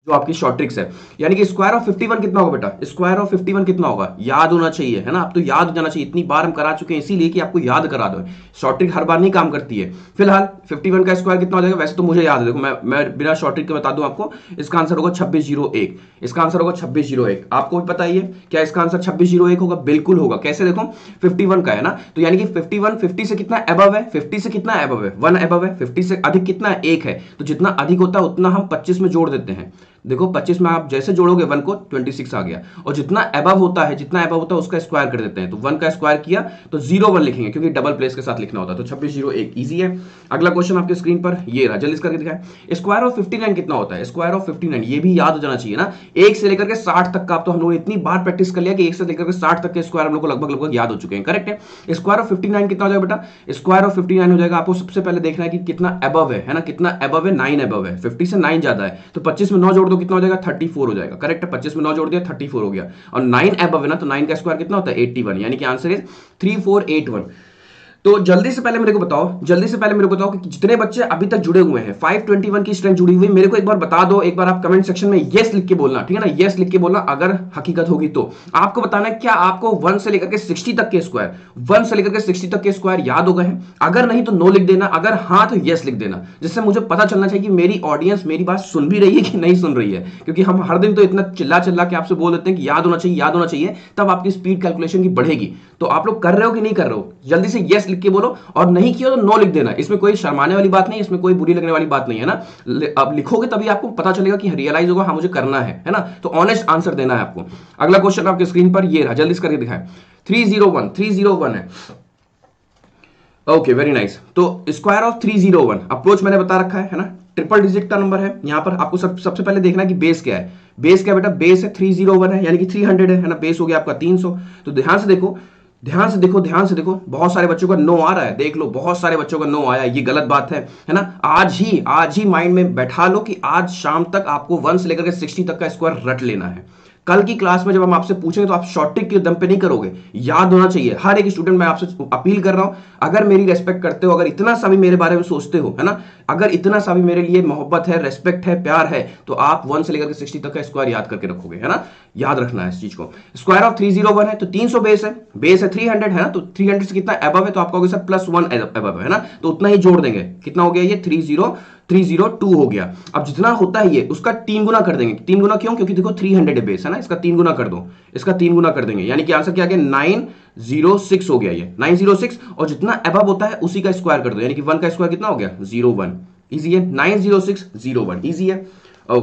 जो आपकी short tricks है। यानी कि स्क्वायर ऑफ 51 कितना होगा बेटा, स्क्वायर ऑफ 51 कितना होगा, याद होना चाहिए, है ना, आप तो याद हो जाना चाहिए, इतनी बार हम करा चुके हैं इसीलिए कि आपको याद करा दो। शॉर्ट ट्रिक हर बार नहीं काम करती है। फिलहाल 51 का स्क्वायर कितना हो जाएगा, वैसे तो मुझे याद है, देखो मैं बिना शॉर्ट ट्रिक के बता दूं आपको, इसका आंसर होगा 2601, इसका आंसर होगा 2601। आपको भी पता ही है क्या इसका आंसर 2601 होगा, बिल्कुल होगा। कैसे, देखो 51 का है ना, तो यानी कि 51 50 से कितना अबव है, 50 से कितना अबव है, 1 अबव है, 50 से अधिक कितना है, 1 है, तो जितना अधिक होता है उतना हम 25 में जोड़ देते हैं। देखो 25 में आप जैसे जोड़ोगे 1 को 26 आ गया, और जितना अबव होता है, जितना अबव होता है उसका स्क्वायर कर देते हैं, तो 1 का स्क्वायर किया तो 01 लिखेंगे क्योंकि डबल प्लेस के साथ लिखना होता है, तो 2601 इजी है। अगला क्वेश्चन आपके स्क्रीन पर ये रहा, जल्दी करके दिखाएं। स्क्वायर ऑफ 59 कितना होता है, स्क्वायर ऑफ 59 ये भी याद हो जाना चाहिए ना, 1 से लेकर के 60 तक का। आप तो हम लोग इतनी बार प्रैक्टिस कर लिया कि 1 से लेकर के 60 तक के स्क्वायर हम लोग को लगभग याद हो चुके हैं, करेक्ट है। स्क्वायर ऑफ 59 कितना हो जाएगा बेटा, स्क्वायर ऑफ 59 हो जाएगा, आपको सबसे पहले देखना है कि कितना अबव है ना, कितना अबव है, 9 अबव है, 50 से 9 ज्यादा है, तो 25 में 9 जोड़ दो कितना हो जाएगा, 34 हो जाएगा, करेक्ट है। 25 में 9 जोड़ दिया 34 हो गया, और 9 अबव है ना, तो 9 का स्क्वायर कितना होता है 81, यानी कि आंसर इज 3481। तो जल्दी से पहले मेरे को बताओ कि जितने बच्चे अभी तक जुड़े हुए हैं, 521 की स्ट्रेंथ जुड़ी हुई, मेरे को एक बार बता दो, एक बार आप कमेंट सेक्शन में यस लिख के बोलना, ठीक है ना, यस लिख के बोलना अगर हकीकत होगी तो। आपको बताना है क्या आपको 1 से लेकर के 60 तक के स्क्वायर, 1 से लेकर के 60 तक के स्क्वायर याद हो गए हैं, अगर नहीं तो नो लिख देना, अगर हाँ तो यस लिख देना, जिससे मुझे पता चलना चाहिए कि मेरी ऑडियंस मेरी बात सुन भी रही है कि नहीं सुन रही है, क्योंकि हम हर दिन तो इतना चिल्ला चिल्ला के आपसे बोल देते हैं कि याद होना चाहिए, याद होना चाहिए, तब आपकी स्पीड कैलकुलेशन की बढ़ेगी। तो आप लोग कर रहे हो कि नहीं कर रहे हो, जल्दी से यस लिख के बोलो, और नहीं किया तो नो लिख देना, इसमें कोई शर्माने वाली बात नहीं, इसमें कोई बुरी लगने वाली बात नहीं है ना। अब लिखोगे तभी आपको पता चलेगा कि रियलाइज होगा हाँ मुझे करना है ना, तो ऑनेस्ट आंसर देना है आपको। अगला क्वेश्चन आपके स्क्रीन पर ये रहा, जल्दी से करके दिखाएं। 301 है, ओके वेरी नाइस। तो स्क्वायर ऑफ 301 अप्रोच मैंने बता रखा है ना, ट्रिपल डिजिट का नंबर है। यहां पर आपको सबसे पहले देखना है कि बेस क्या है, बेस क्या बेटा, बेस है 301 है, यानी कि 300 है ना, बेस हो गया आपका 300। तो ध्यान से देखो, बहुत सारे बच्चों का नो आ रहा है, देख लो बहुत सारे बच्चों का नो आया, ये गलत बात है ना। आज ही माइंड में बैठा लो कि आज शाम तक आपको 1 से लेकर के 60 तक का स्क्वायर रट लेना है। कल की क्लास में जब हम आपसे पूछेंगे तो आप शॉर्ट ट्रिक के दम पे नहीं करोगे, याद होना चाहिए। हर एक स्टूडेंट, मैं आपसे अपील कर रहा हूं, अगर मेरी रेस्पेक्ट करते हो, अगर इतना सा भी मेरे बारे में सोचते हो, है ना, अगर इतना सा भी मेरे लिए मोहब्बत है, रेस्पेक्ट है, प्यार है, तो आप 1 से लेकर के 60 तक का स्क्वायर याद करके रखोगे, है ना, याद रखना है इस चीज को। स्क्वायर ऑफ 301 है तो 300 बेस है 300 है ना, तो 300 से कितना अबव है, तो आपका होगा सर +1 अबव है ना, तो उतना ही जोड़ देंगे, कितना हो गया ये 302 हो गया। अब जितना होता है ये उसका 3 गुना कर देंगे, 3 गुना क्यों, क्योंकि देखो 300 बेस है ना, इसका 3 गुना कर दो, इसका 3 गुना कर देंगे, यानी कि आंसर क्या आ गया 906 हो गया, ये 906, और जितना अबव होता है उसी का स्क्वायर कर दो, यानी कि 1 का स्क्वायर कितना हो गया 01, इजी है, 90601 इजी है।